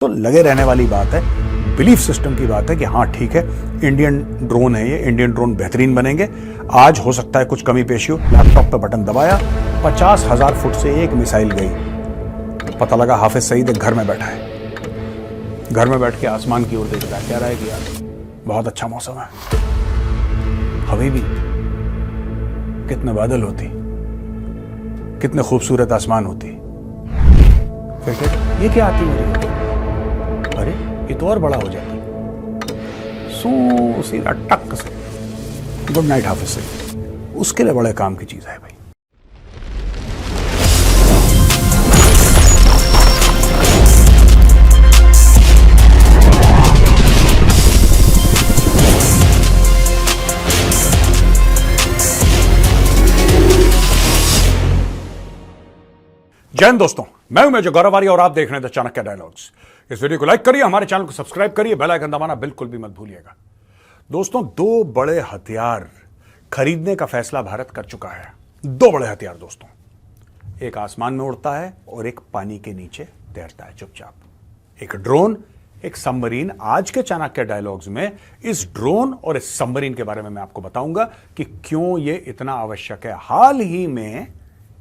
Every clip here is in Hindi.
तो लगे रहने वाली बात है, बिलीफ सिस्टम की बात है कि हाँ ठीक है, इंडियन ड्रोन है ये, इंडियन ड्रोन बेहतरीन बनेंगे। आज हो सकता है कुछ कमी पेशी हो, लैपटॉप पे बटन दबाया, 50,000 फुट से एक मिसाइल गई, पता लगा हाफिज सईद एक घर में बैठा है, घर में बैठ के आसमान की ओर देख रहा है, कह रहा है कि यार बहुत अच्छा मौसम है, हबीबी कितने बादल होती, कितने खूबसूरत आसमान होती, फिर ये क्या आती मेरी, अरे ये तो और बड़ा हो जाता, सीधा टक से गुड नाइट हाफिज से, उसके लिए बड़े काम की चीज है भाई। जय हिंद दोस्तों, मैं हूं मेजर गौरव आर्य और आप देख रहे हैं द चाणक्य डायलॉग्स। इस वीडियो को लाइक करिए, हमारे चैनल को सब्सक्राइब करिए, बेल आइकन दबाना बिल्कुल भी मत भूलिएगा। दोस्तों, दो बड़े हथियार खरीदने का फैसला भारत कर चुका है। दो बड़े हथियार दोस्तों, एक आसमान में उड़ता है और एक पानी के नीचे तैरता है चुपचाप। एक ड्रोन, एक सबमरीन। आज के चाणक्य डायलॉग्स में इस ड्रोन और इस सबमरीन के बारे में मैं आपको बताऊंगा कि क्यों यह इतना आवश्यक है। हाल ही में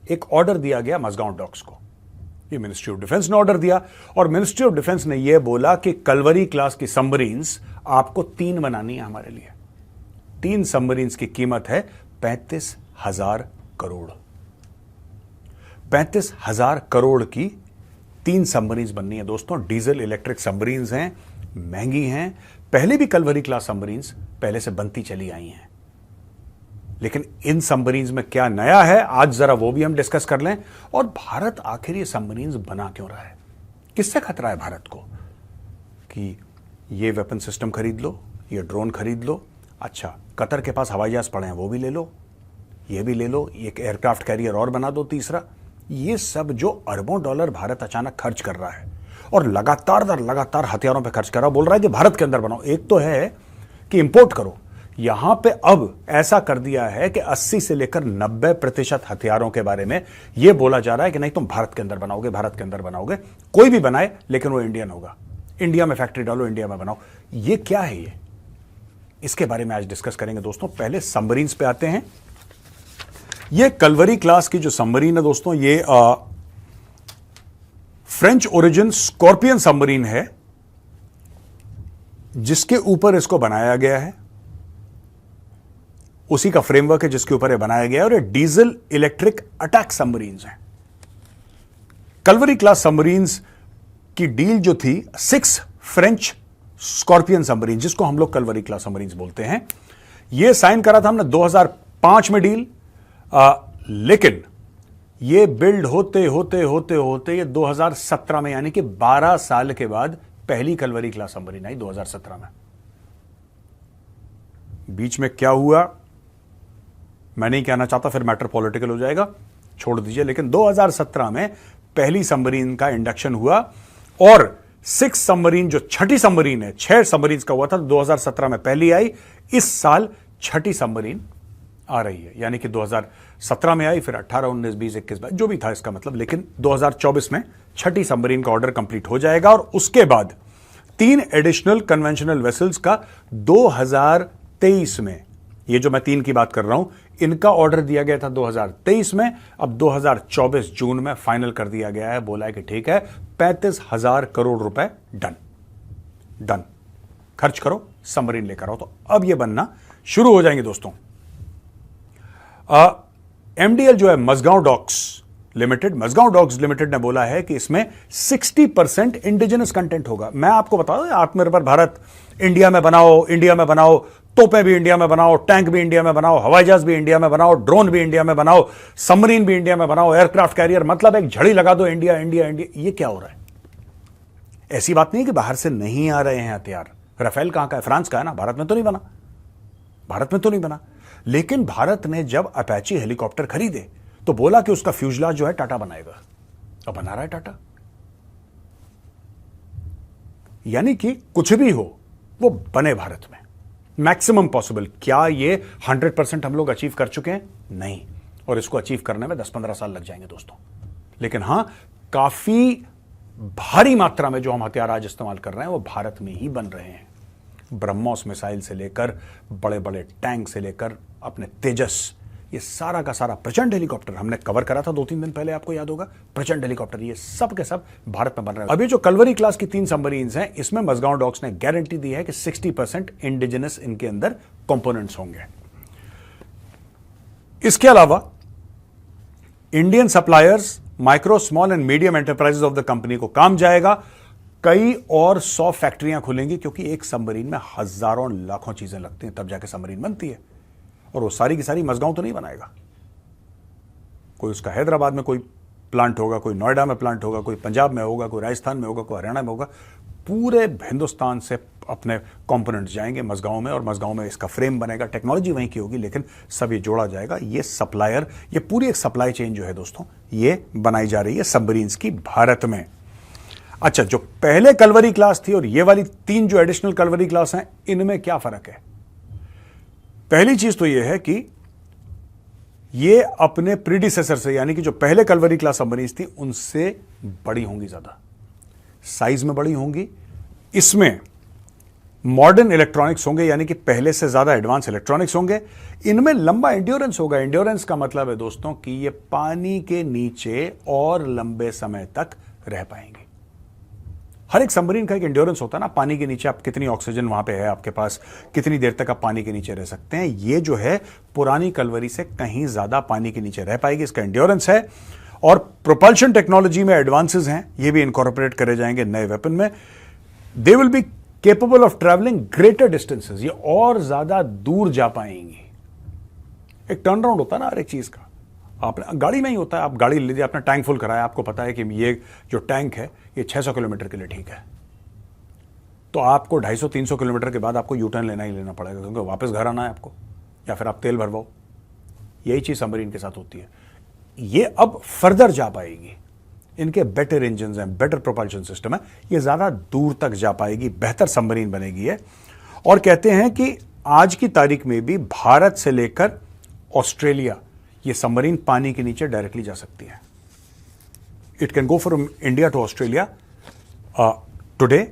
एक ऑर्डर दिया गया मजगांव डॉक्स को, ये मिनिस्ट्री ऑफ डिफेंस ने ऑर्डर दिया और मिनिस्ट्री ऑफ डिफेंस ने यह बोला कि कलवरी क्लास की सबमरीन्स आपको 3 बनानी है हमारे लिए। 3 सबमरीन्स की कीमत है 35,000 करोड़। 35,000 करोड़ की 3 सबमरीन्स बननी है दोस्तों। डीजल इलेक्ट्रिक सबमरीन्स हैं, महंगी हैं। पहले भी कलवरी क्लास सबमरीन्स पहले से बनती चली आई हैं, लेकिन इन सबमरीन्स में क्या नया है आज जरा वो भी हम डिस्कस कर लें। और भारत आखिर ये सबमरीन्स बना क्यों रहा है, किससे खतरा है भारत को कि ये वेपन सिस्टम खरीद लो, ये ड्रोन खरीद लो, अच्छा कतर के पास हवाई जहाज पड़े हैं वो भी ले लो, ये भी ले लो, एक एयरक्राफ्ट कैरियर और बना दो तीसरा। ये सब जो अरबों डॉलर भारत अचानक खर्च कर रहा है और लगातार हथियारों पर खर्च कर रहा है, बोल रहा है कि भारत के अंदर बनाओ। एक तो है कि इंपोर्ट करो, यहां पे अब ऐसा कर दिया है कि 80 से लेकर 90% हथियारों के बारे में यह बोला जा रहा है कि नहीं तुम भारत के अंदर बनाओगे, भारत के अंदर बनाओगे। कोई भी बनाए लेकिन वो इंडियन होगा, इंडिया में फैक्ट्री डालो, इंडिया में बनाओ। ये क्या है ये, इसके बारे में आज डिस्कस करेंगे दोस्तों। पहले सबमरीन्स पे आते हैं। ये कलवरी क्लास की जो सबमरीन है दोस्तों, ये फ्रेंच ओरिजिन स्कॉर्पियन सबमरीन है, जिसके ऊपर इसको बनाया गया है, उसी का फ्रेमवर्क है जिसके ऊपर ये बनाया गया है। और ये डीजल इलेक्ट्रिक अटैक सबमरीन्स हैं। कलवरी क्लास सबमरीन्स की डील जो थी 6 फ्रेंच स्कॉर्पियन सबमरीन, जिसको हम लोग कलवरी क्लास सबमरीन्स बोलते हैं, ये साइन करा था हमने 2005 में डील, लेकिन ये बिल्ड होते ये 2017 में, यानी कि 12 साल के बाद पहली कलवरी क्लास सबमरीन आई 2017 में। बीच में क्या हुआ मैं नहीं कहना चाहता, फिर मैटर पॉलिटिकल हो जाएगा, छोड़ दीजिए। लेकिन 2017 में पहली सबमरीन का इंडक्शन हुआ और 6 सबमरीन, जो छठी सबमरीन है, 6 सबमरीन का हुआ था, 2017 में पहली आई, इस साल छठी सबमरीन आ रही है, यानी कि 2017 में आई, फिर 18, 19, 20, 21, जो भी था इसका मतलब, लेकिन 2024 में छठी सबमरीन का ऑर्डर कंप्लीट हो जाएगा। और उसके बाद 3 एडिशनल कन्वेंशनल वेसल्स का 2023 में, ये जो मैं 3 की बात कर रहा हूं, इनका ऑर्डर दिया गया था 2023 में, अब 2024 जून में फाइनल कर दिया गया है। बोला है कि ठीक है 35,000 करोड़ रुपए डन, खर्च करो, सबमरीन लेकर आओ। तो अब ये बनना शुरू हो जाएंगे दोस्तों। एमडीएल जो है मजगांव डॉक्स लिमिटेड ने बोला है कि इसमें 60% इंडिजिनस कंटेंट होगा। मैं आपको बता दूं, आत्मनिर्भर भारत, इंडिया में बनाओ, तोपें भी इंडिया में बनाओ, टैंक भी इंडिया में बनाओ, हवाई जहाज भी इंडिया में बनाओ, ड्रोन भी इंडिया में बनाओ, सबमरीन भी इंडिया में बनाओ, एयरक्राफ्ट कैरियर, मतलब एक झड़ी लगा दो इंडिया। ये क्या हो रहा है? ऐसी बात नहीं कि बाहर से नहीं आ रहे हैं हथियार। राफेल कहां का है? फ्रांस का है ना, भारत में तो नहीं बना। लेकिन भारत ने जब अपैची हेलीकॉप्टर खरीदे तो बोला कि उसका फ्यूजलाज जो है टाटा बनाएगा, अब बना रहा है टाटा। यानी कि कुछ भी हो वो बने भारत में, मैक्सिमम पॉसिबल। क्या ये 100% हम लोग अचीव कर चुके हैं? नहीं, और इसको अचीव करने में 10-15 साल लग जाएंगे दोस्तों। लेकिन हां, काफी भारी मात्रा में जो हम हथियार आज इस्तेमाल कर रहे हैं वो भारत में ही बन रहे हैं। ब्रह्मोस मिसाइल से लेकर बड़े बड़े टैंक से लेकर अपने तेजस, ये सारा का सारा प्रचंड हेलीकॉप्टर हमने कवर करा था 2-3 दिन पहले, आपको याद होगा। प्रचंड हेलीकॉप्टर ये सब के सब भारत में बन रहे हैं। अभी जो कलवरी क्लास की 3 सबमरीन्स हैं, इसमें मझगांव डॉक्स ने गारंटी दी है कि 60% इंडिजिनस इनके अंदर कंपोनेंट्स होंगे। इसके अलावा Indian suppliers, micro, small and medium enterprises of the company को काम जाएगा। कई और 100 फैक्ट्रियां खुलेंगी, क्योंकि एक सबमरीन में हजारों लाखों चीजें लगती हैं, तब जाके सबमरीन बनती है। और वो सारी की सारी मझगांव तो नहीं बनाएगा, कोई उसका हैदराबाद में कोई प्लांट होगा, कोई नोएडा में प्लांट होगा, कोई पंजाब में होगा, कोई राजस्थान में होगा, कोई हरियाणा में होगा। पूरे हिंदुस्तान से अपने कंपोनेंट्स जाएंगे मझगांव में, और मझगांव में इसका फ्रेम बनेगा। टेक्नोलॉजी वहीं की होगी, लेकिन सब ये जोड़ा जाएगा। ये सप्लायर, ये पूरी एक सप्लाई चेन जो है दोस्तों, ये बनाई जा रही है सबमरीन्स की भारत में। अच्छा, जो पहले कलवरी क्लास थी और ये वाली 3 जो एडिशनल कलवरी क्लास हैं, इनमें क्या फर्क है? पहली चीज तो यह है कि ये अपने प्रीडिसेसर से, यानी कि जो पहले कलवरी क्लास सबमरीन्स थी, उनसे बड़ी होंगी, ज्यादा साइज में बड़ी होंगी। इसमें मॉडर्न इलेक्ट्रॉनिक्स होंगे, यानी कि पहले से ज्यादा एडवांस इलेक्ट्रॉनिक्स होंगे। इनमें लंबा एंड्योरेंस होगा। एंड्योरेंस का मतलब है दोस्तों कि ये पानी के नीचे और लंबे समय तक रह पाएंगे। हर एक सबमरीन का एक एंड्योरेंस होता है ना, पानी के नीचे आप कितनी ऑक्सीजन वहां पे है आपके पास, कितनी देर तक आप पानी के नीचे रह सकते हैं। ये जो है पुरानी कलवरी से कहीं ज्यादा पानी के नीचे रह पाएगी, इसका एंड्योरेंस है। और प्रोपल्शन टेक्नोलॉजी में एडवांसेस हैं, ये भी इनकॉर्पोरेट करे जाएंगे नए वेपन में। They will be capable of travelling greater distances, ये और ज्यादा दूर जा पाएंगी। एक टर्न अराउंड होता है ना हर एक चीज का, आपने गाड़ी में ही होता है। आप गाड़ी ले लीजिए, आपने टैंक फुल कराया, आपको पता है कि ये जो टैंक है ये 600 किलोमीटर के लिए ठीक है, तो आपको 250-300 किलोमीटर के बाद आपको यू टर्न लेना ही लेना पड़ेगा, क्योंकि वापस घर आना है आपको, या फिर आप तेल भरवाओ। यही चीज सबमरीन के साथ होती है। ये अब फर्दर जा पाएगी, इनके बेटर इंजन हैं, बेटर प्रोपल्शन सिस्टम है, ये ज्यादा दूर तक जा पाएगी, बेहतर सबमरीन बनेगी है। और कहते हैं कि आज की तारीख में भी भारत से लेकर ऑस्ट्रेलिया ये सबमरीन पानी के नीचे डायरेक्टली जा सकती है। It can go from India to Australia today,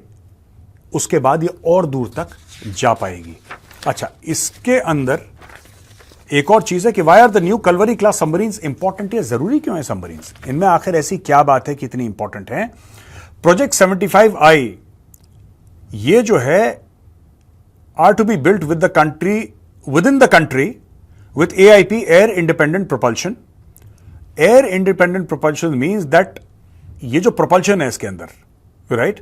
उसके बाद ये और दूर तक जा पाएगी। अच्छा, इसके अंदर एक और चीज है कि why are the new Kalvari class submarines important? ये जरूरी क्यों है सबमरीन्स? इनमें आखिर ऐसी क्या बात है कि इतनी इंपॉर्टेंट है? प्रोजेक्ट 75I ये जो है are to be built with the country, with in the country, with AIP, air independent propulsion. Air independent propulsion means that ये जो propulsion है इसके अंदर, right,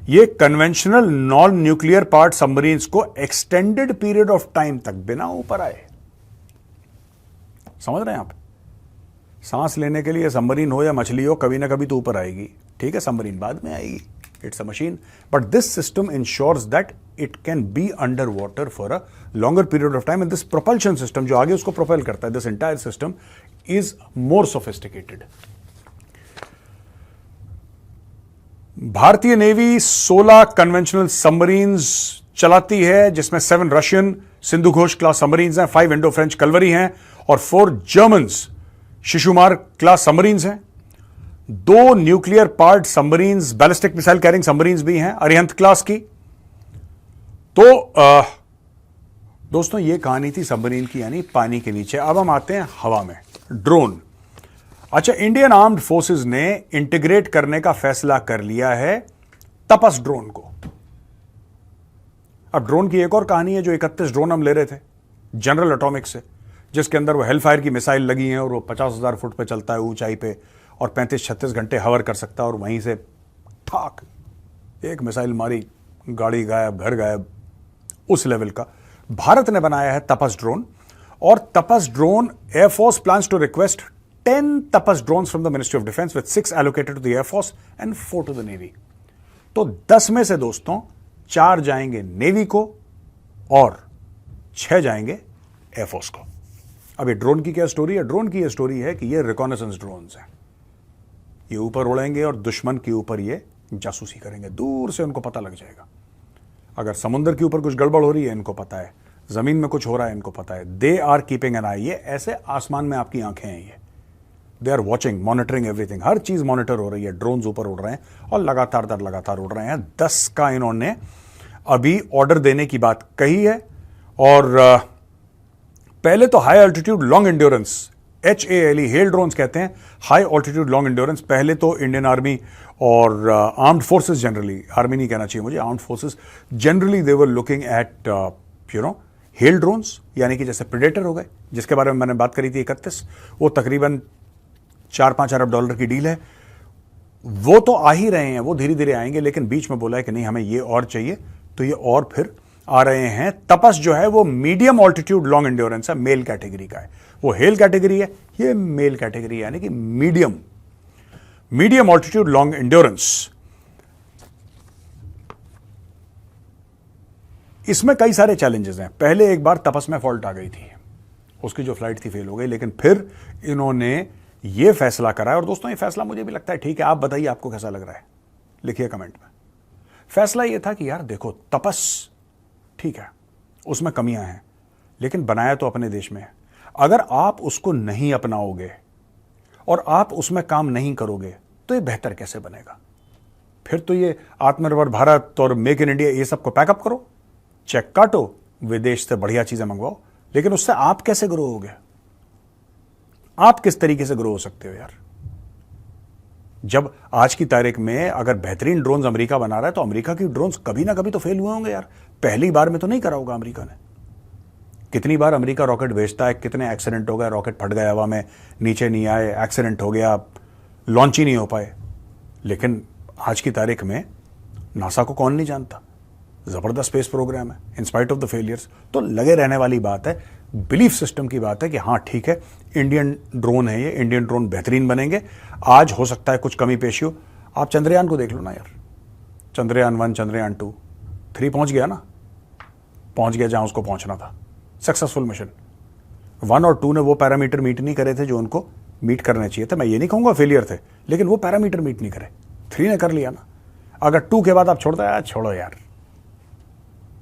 ये conventional non nuclear part submarines को extended period of time तक बिना ऊपर आए, समझ रहे हैं आप? सांस लेने के लिए सबमरीन हो या मछली हो, कभी ना कभी तो ऊपर आएगी, ठीक है? सबमरीन बाद में आएगी, it's a machine, but this system ensures that it can be under water for a longer period of time. And this propulsion system जो आगे उसको प्रोपेल करता है, this entire system is more sophisticated. भारतीय नेवी 16 कन्वेंशनल सबमरीन्स चलाती है, जिसमें 7 Russian Sindhu Ghosh class submarines हैं, 5 इंडो फ्रेंच कलवरी हैं और 4 जर्मन्स शिशुमार क्लास सबमरीन्स हैं। 2 nuclear part submarines, ballistic missile carrying submarines भी हैं अरिहंत क्लास की। तो दोस्तों ये कहानी थी सबमरीन की, यानी पानी के नीचे। अब हम आते हैं हवा में, ड्रोन। अच्छा, इंडियन आर्म्ड फोर्सेस ने इंटीग्रेट करने का फैसला कर लिया है तपस ड्रोन को। अब ड्रोन की एक और कहानी है, जो 31 ड्रोन हम ले रहे थे जनरल एटॉमिक से, जिसके अंदर वो हेलफायर की मिसाइल लगी है और वो 50,000 फुट पे चलता है ऊंचाई पे, और 35-36 घंटे हवर कर सकता है, और वहीं से ठाक एक मिसाइल मारी, गाड़ी गायब, घर गायब, उस लेवल का। भारत ने बनाया है तपस ड्रोन, और Tapas drone air force plans to request 10 Tapas drones from the ministry of defence, with 6 allocated to the air force and 4 to the navy. तो 10 में से दोस्तों 4 जाएंगे नेवी को और 6 जाएंगे एयरफोर्स को। अब ये ड्रोन की क्या स्टोरी है? ड्रोन की यह स्टोरी है कि ये रिकॉनेसेंस ड्रोन्स हैं, ये ऊपर उड़ेंगे और दुश्मन के ऊपर ये जासूसी करेंगे, दूर से उनको पता लग जाएगा। अगर समुद्र के ऊपर कुछ गड़बड़ हो रही है इनको पता है, जमीन में कुछ हो रहा है इनको पता है। They are keeping an eye. ये ऐसे आसमान में आपकी आंखें हैं, ये they are watching, monitoring everything, हर चीज मॉनिटर हो रही है, ड्रोन्स ऊपर उड़ रहे हैं और लगातार उड़ रहे हैं। 10 का इन्होंने अभी ऑर्डर देने की बात कही है। और पहले तो high altitude long endurance, HALE, hello drones कहते हैं, हाई ऑल्टीट्यूड लॉन्ग एंड्योरेंस। पहले तो इंडियन आर्मी और आर्म्ड फोर्सेस जनरली, आर्मी नहीं कहना चाहिए मुझे, armed forces generally they were looking at hello drones, यानी कि जैसे प्रेडेटर हो गए, जिसके बारे में मैंने बात करी थी 31, वो तकरीबन 4-5 अरब डॉलर की डील है। वो तो आ ही रहे हैं, वो धीरे धीरे आएंगे, लेकिन बीच में बोला है कि नहीं हमें ये और चाहिए, तो ये और फिर आ रहे हैं। तपस जो है वो मीडियम ऑल्टीट्यूड लॉन्ग एंड्योरेंस है, मेल कैटेगरी का है। वो हेल कैटेगरी है, ये मेल कैटेगरी है, यानी कि मीडियम ऑल्टीट्यूड लॉन्ग एंड्योरेंस। इसमें कई सारे चैलेंजेस हैं। पहले एक बार तपस में फॉल्ट आ गई थी, उसकी जो फ्लाइट थी फेल हो गई, लेकिन फिर इन्होंने ये फैसला करा है। और दोस्तों ये फैसला मुझे भी लगता है ठीक है, आप बताइए आपको कैसा लग रहा है, लिखिए कमेंट में। फैसला ये था कि यार देखो, तपस ठीक है, उसमें कमियां हैं, लेकिन बनाया तो अपने देश में है। अगर आप उसको नहीं अपनाओगे और आप उसमें काम नहीं करोगे तो ये बेहतर कैसे बनेगा? फिर तो ये आत्मनिर्भर भारत और मेक इन इंडिया ये सबको पैकअप करो, चेक काटो, विदेश से बढ़िया चीजें मंगवाओ, लेकिन उससे आप कैसे ग्रो होगे? आप किस तरीके से ग्रो हो सकते हो यार? जब आज की तारीख में अगर बेहतरीन ड्रोन्स अमेरिका बना रहा है, तो अमेरिका की ड्रोन्स कभी ना कभी तो फेल हुए होंगे यार। पहली बार में तो नहीं करा होगा अमेरिका ने। कितनी बार अमेरिका रॉकेट भेजता है, कितने एक्सीडेंट हो गए, रॉकेट फट गया हवा में, नीचे नहीं आए, एक्सीडेंट हो गया, लॉन्च ही नहीं हो पाए। लेकिन आज की तारीख में नासा को कौन नहीं जानता, जबरदस्त स्पेस प्रोग्राम है in spite of the failures. तो लगे रहने वाली बात है, बिलीफ सिस्टम की बात है कि हाँ ठीक है, इंडियन ड्रोन है ये, इंडियन ड्रोन बेहतरीन बनेंगे। आज हो सकता है कुछ कमी पेशी हो। आप चंद्रयान को देख लो ना यार, चंद्रयान 1, चंद्रयान 2, 3 पहुंच गया ना, पहुंच गया जहां उसको पहुंचना था। Successful mission. 1 और 2 ने वो पैरामीटर मीट नहीं करे थे जो उनको मीट करने चाहिए थे। मैं ये नहीं कहूंगा फेलियर थे, लेकिन वो पैरामीटर मीट नहीं करे। 3 ने कर लिया ना। अगर 2 के बाद आप छोड़ते यार, छोड़ो यार,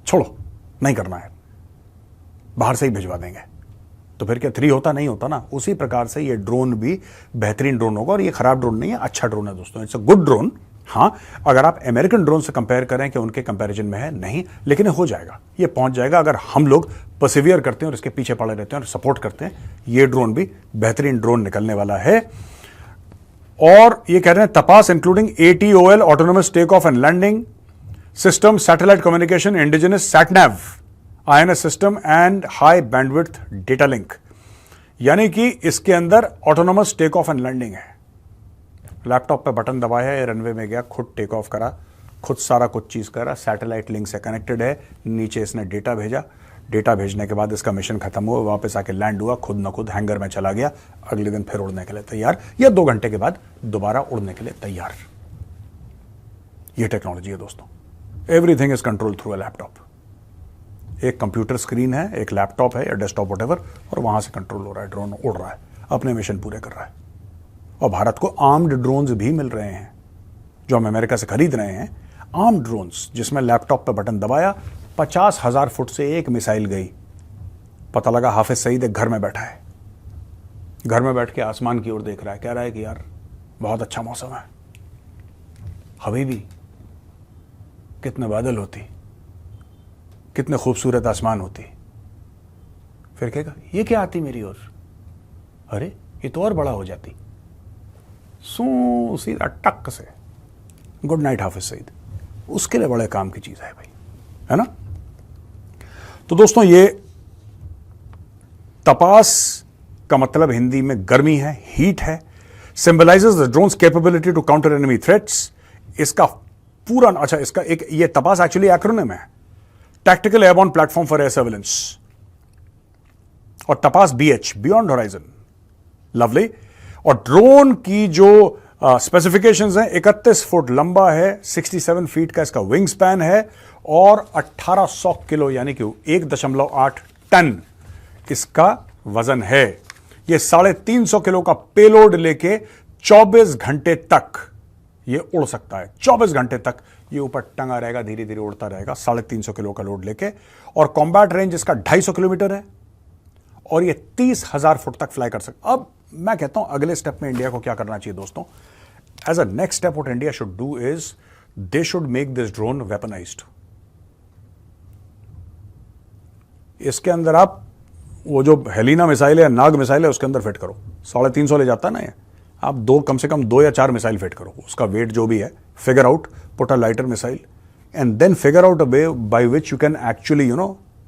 छोड़ो, नहीं करना है, बाहर से ही भिजवा देंगे, तो फिर क्या 3 होता? नहीं होता ना। उसी प्रकार से ये ड्रोन भी बेहतरीन ड्रोन होगा। और ये खराब ड्रोन नहीं है, अच्छा ड्रोन है दोस्तों, इट्स अ गुड ड्रोन। हाँ, अगर आप अमेरिकन ड्रोन से कंपेयर करें कि उनके कंपैरिजन में है, नहीं, लेकिन हो जाएगा, ये पहुंच जाएगा अगर हम लोग परसिवियर करते हैं और इसके पीछे पड़े रहते हैं और सपोर्ट करते हैं। ये ड्रोन भी बेहतरीन ड्रोन निकलने वाला है। और ये कह रहे हैं Tapas including ATOL, autonomous take off and landing system, satellite communication, indigenous satnav, INS system and high bandwidth data link. यानी कि इसके अंदर autonomous take off and landing है। लैपटॉप पे बटन दबाया है, रनवे में गया, खुद टेक ऑफ करा, खुद सारा कुछ चीज करा, सैटेलाइट लिंक से कनेक्टेड है, नीचे इसने डेटा भेजा, डेटा भेजने के बाद इसका मिशन खत्म हुआ, वापस आके लैंड हुआ, खुद न खुद हैंगर में चला गया, अगले दिन फिर उड़ने के लिए तैयार, या 2 घंटे के बाद दोबारा उड़ने के लिए तैयार। यह टेक्नोलॉजी है दोस्तों। Everything is control through a laptop. एक कंप्यूटर स्क्रीन है, एक लैपटॉप है या डेस्कटॉप व्हाटएवर, और वहां से कंट्रोल हो रहा है, ड्रोन उड़ रहा है, अपने मिशन पूरे कर रहा है। और भारत को आर्म्ड ड्रोन्स भी मिल रहे हैं, जो हम अमेरिका से खरीद रहे हैं, आर्म्ड ड्रोन्स, जिसमें लैपटॉप पे बटन दबाया, 50,000 फुट से एक मिसाइल गई, पता लगा हाफिज सईद एक घर में बैठा है, घर में बैठ के आसमान की ओर देख रहा है, कह रहा है कि यार बहुत अच्छा मौसम है, हबीबी कितने बादल होती, कितने खूबसूरत आसमान होती। फिर कहेगा ये क्या आती मेरी ओर, अरे ये तो और बड़ा हो जाती, सू सीधा टक से गुड नाइट हाफिज सईद। उसके लिए बड़े काम की चीज है भाई, है ना। तो दोस्तों ये तपास का मतलब हिंदी में गर्मी है, हीट है, symbolises the drones capability to counter enemy threats. इसका पूरा, अच्छा इसका एक, ये तपास एक्चुअली एक्रोनिम है, tactical airborne platform for air surveillance, और TAPAS BH, beyond horizon, lovely. और ड्रोन की जो स्पेसिफिकेशंस हैं, 31 फुट लंबा है, 67 फीट का इसका विंग स्पैन है, और 1800 किलो यानी कि 1.8 टन इसका वजन है। यह 350 किलो का पेलोड लेके 24 घंटे तक ये उड़ सकता है। 24 घंटे तक ये ऊपर टंगा रहेगा, धीरे धीरे उड़ता रहेगा, 350 किलो का लोड लेके। और कॉम्बैट रेंज इसका 250 किलोमीटर है, और ये 30,000 फुट तक फ्लाई कर सकते। अब मैं कहता हूं अगले स्टेप में इंडिया को क्या करना चाहिए दोस्तों? As a next step what India should do is they should make this drone weaponised. इसके अंदर आप वो जो हेलिना मिसाइल है, नाग मिसाइल है, उसके अंदर फिट करो। 350 ले जाता है ना ये, आप कम से कम 2 या 4 मिसाइल फिट करो, उसका वेट जो भी है, figure out, put a lighter missile and then figure out a way by which you can actually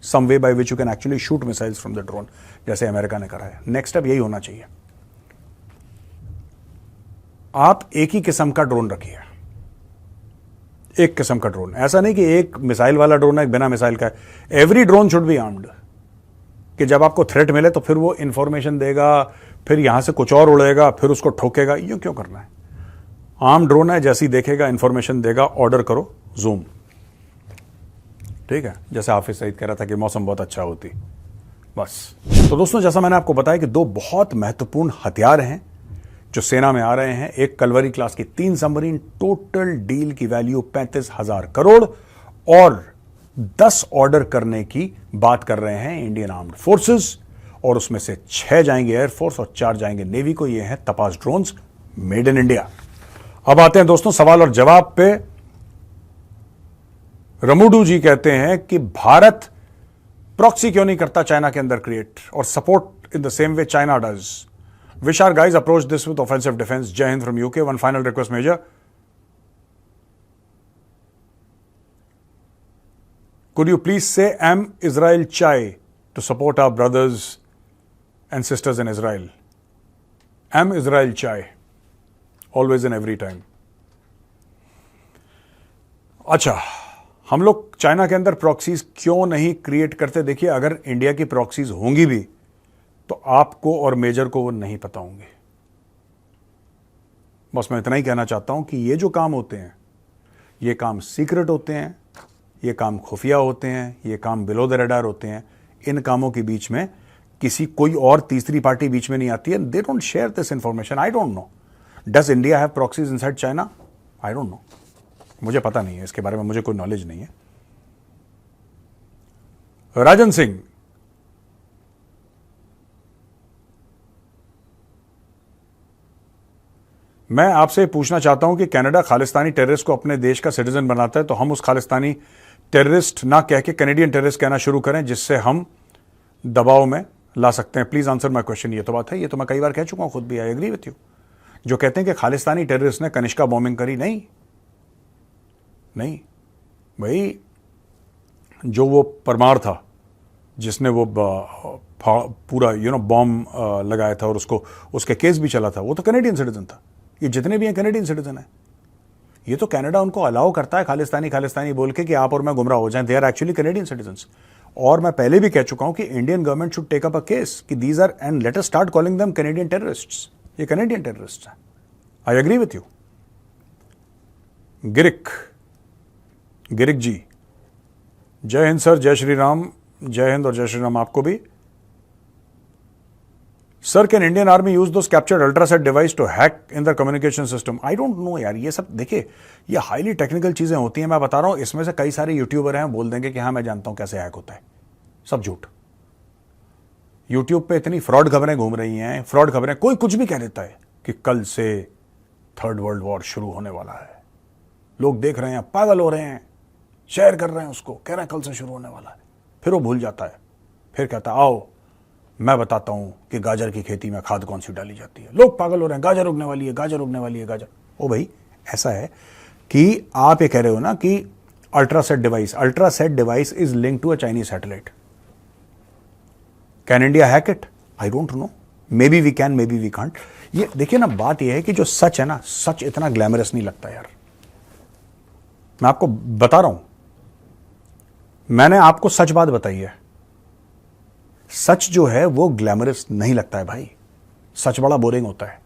some way by which you can actually shoot missiles from the drone, जैसे अमेरिका ने करा है। नेक्स्ट स्टेप यही होना चाहिए। आप एक ही किस्म का ड्रोन रखिए, एक किस्म का ड्रोन, ऐसा नहीं कि एक मिसाइल वाला ड्रोन है, एक बिना मिसाइल का है। Every drone should be armed, कि जब आपको थ्रेट मिले तो फिर वो इंफॉर्मेशन देगा, फिर यहां से कुछ और उड़ेगा, फिर उसको ठोकेगा। यूं क्यों करना है? आर्म ड्रोन है, जैसी देखेगा इंफॉर्मेशन देगा, ऑर्डर करो, जूम। ठीक है, जैसे हाफिज सईद कह रहा था कि मौसम बहुत अच्छा होती, बस। तो दोस्तों, जैसा मैंने आपको बताया कि 2 बहुत महत्वपूर्ण हथियार हैं जो सेना में आ रहे हैं। एक कलवरी क्लास की 3 सबमरीन, टोटल डील की वैल्यू 35,000 करोड़, और 10 ऑर्डर करने की बात कर रहे हैं इंडियन आर्म्ड फोर्सेस, और उसमें से 6 जाएंगे एयरफोर्स और 4 जाएंगे नेवी को। ये हैं तपास ड्रोन्स, मेड इन इंडिया। अब आते हैं दोस्तों सवाल और जवाब पे। रमुडू जी कहते हैं कि भारत प्रॉक्सी क्यों नहीं करता चाइना के अंदर क्रिएट और support in the same way China does. Wish our guys approach this with offensive defence. Jai Hind from UK. One final request major, could you please say M Israel Chai to support our brothers and sisters in Israel? M Israel Chai, always and every time. अच्छा, हम लोग चाइना के अंदर प्रॉक्सीज क्यों नहीं क्रिएट करते? देखिए, अगर इंडिया की प्रॉक्सीज होंगी भी तो आपको और मेजर को वो नहीं पता होंगे। बस मैं इतना ही कहना चाहता हूं कि ये जो काम होते हैं, ये काम सीक्रेट होते हैं, ये काम खुफिया होते हैं, ये काम बिलो द रडार होते हैं। इन कामों के बीच में कोई और तीसरी पार्टी बीच में नहीं आती है। They don't share this information. I don't no, does India have proxies inside China? I don't no, मुझे पता नहीं है इसके बारे में, मुझे कोई नॉलेज नहीं है। राजन सिंह, मैं आपसे पूछना चाहता हूं कि कनाडा खालिस्तानी टेररिस्ट को अपने देश का सिटीजन बनाता है, तो हम उस खालिस्तानी टेररिस्ट ना कह के कैनेडियन टेररिस्ट कहना शुरू करें, जिससे हम दबाव में ला सकते हैं। Please answer my question. ये तो बात है, ये तो मैं कई बार कह चुका हूं खुद भी। I agree with you. जो कहते हैं कि खालिस्तानी टेररिस्ट ने कनिष्का बॉम्बिंग करी, नहीं नहीं भाई, जो वो परमार था जिसने वो पूरा बॉम्ब लगाया था और उसके केस भी चला था, वो तो कैनेडियन सिटीजन था। ये जितने भी हैं कैनेडियन सिटीजन है। ये तो कनाडा उनको अलाउ करता है खालिस्तानी बोल के कि आप और मैं गुमराह हो जाएं। They are actually Canadian citizens. और मैं पहले भी कह चुका हूं कि Indian government should take up a case कि these are, and let us start calling them Canadian terrorists. ये कैनेडियन टेररिस्ट है। I agree with you. Girik ji, Jai Hind sir, जय श्री राम। जय हिंद और जय श्री राम आपको भी। Sir, can Indian army use those captured ultraset device to hack in the communication system? I don't know यार, ये सब देखिए, ये हाईली टेक्निकल चीजें होती हैं। मैं बता रहा हूं, इसमें से कई सारे यूट्यूबर हैं, बोल देंगे कि हाँ मैं जानता हूं कैसे हैक होता है। सब झूठ। यूट्यूब पे इतनी फ्रॉड खबरें घूम रही हैं, फ्रॉड खबरें, कोई कुछ भी कह देता है कि कल से 3rd वर्ल्ड वॉर शुरू होने वाला है। लोग देख रहे हैं, पागल हो रहे हैं, शेयर कर रहे हैं उसको, कह रहे हैं कल से शुरू होने वाला है। फिर वो भूल जाता है, फिर कहता है आओ मैं बताता हूं कि गाजर की खेती में खाद कौन सी डाली जाती है। लोग पागल हो रहे हैं, गाजर उगने वाली है, गाजर उगने वाली है, गाजर। ओ भाई, ऐसा है कि आप ये कह रहे हो ना कि ultraset device is link to a Chinese satellite. Can India hack it? I don't know. Maybe we can, maybe we can't. ये देखिए ना, बात यह है कि जो सच है ना, सच इतना ग्लैमरस नहीं लगता यार। मैं आपको बता रहा हूं, मैंने आपको सच बात बताई है। सच जो है वो ग्लैमरस नहीं लगता है भाई। सच बड़ा बोरिंग होता है,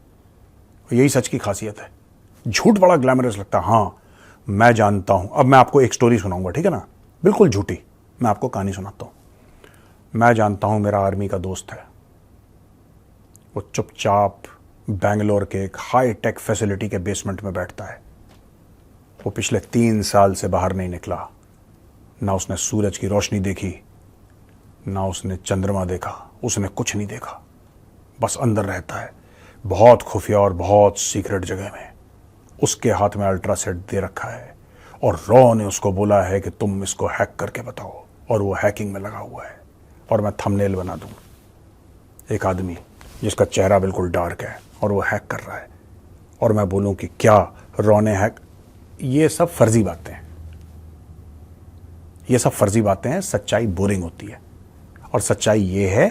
यही सच की खासियत है। झूठ बड़ा ग्लैमरस लगता है। हाँ, मैं जानता हूं। अब मैं आपको एक स्टोरी सुनाऊंगा, ठीक है ना, बिल्कुल झूठी। मैं आपको कहानी सुनाता हूं। मैं जानता हूं, मेरा आर्मी का दोस्त है, वो चुपचाप बेंगलोर के एक हाई टेक फैसिलिटी के बेसमेंट में बैठता है। वो पिछले 3 साल से बाहर नहीं निकला। ना उसने सूरज की रोशनी देखी, ना उसने चंद्रमा देखा। उसने कुछ नहीं देखा, बस अंदर रहता है बहुत खुफिया और बहुत सीक्रेट जगह में। उसके हाथ में अल्ट्रा सेट दे रखा है और रॉ ने उसको बोला है कि तुम इसको हैक करके बताओ, और वो हैकिंग में लगा हुआ है। और मैं थंबनेल बना दूं, एक आदमी जिसका चेहरा बिल्कुल डार्क है और वो हैक कर रहा है, और मैं बोलूं कि क्या रॉ ने हैक। ये सब फर्जी बातें हैं, ये सब फर्जी बातें हैं। सच्चाई बोरिंग होती है, और सच्चाई ये है,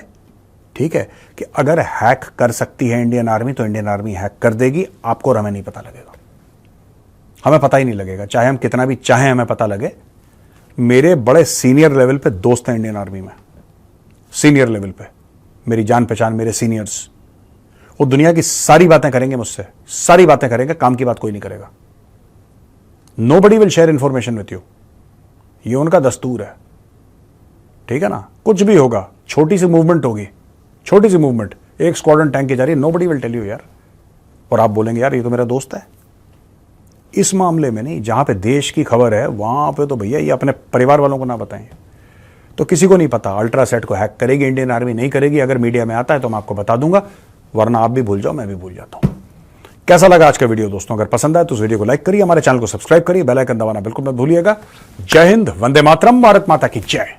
ठीक है, कि अगर हैक कर सकती है इंडियन आर्मी तो इंडियन आर्मी हैक कर देगी। आपको और हमें नहीं पता लगेगा, हमें पता ही नहीं लगेगा, चाहे हम कितना भी चाहें हमें पता लगे। मेरे बड़े सीनियर लेवल पे दोस्त हैं इंडियन आर्मी में, सीनियर लेवल पे मेरी जान पहचान, मेरे सीनियर्स, वो दुनिया की सारी बातें करेंगे मुझसे, सारी बातें करेंगे, काम की बात कोई नहीं करेगा। Nobody will share information with you, ये उनका दस्तूर है, ठीक है ना। कुछ भी होगा, छोटी सी मूवमेंट होगी, छोटी सी मूवमेंट, एक स्क्वाड्रन टैंक की जा रही है, नोबडी विल टेल यू यार, और आप बोलेंगे यार ये तो मेरा दोस्त है। इस मामले में नहीं, जहां पे देश की खबर है वहां पे तो भैया ये अपने परिवार वालों को ना बताएं, तो किसी को नहीं पता। अल्ट्रासेट को हैक करेगी इंडियन आर्मी, नहीं करेगी, अगर मीडिया में आता है तो मैं आपको बता दूंगा, वरना आप भी भूल जाओ, मैं भी भूल जाता हूं। कैसा लगा आज का वीडियो दोस्तों? अगर पसंद आए तो उस वीडियो को लाइक करिए, हमारे चैनल को सब्सक्राइब करिए, बेल आइकन दबाना बिल्कुल मत भूलिएगा। जय हिंद, वंदे मातरम, भारत माता की जय।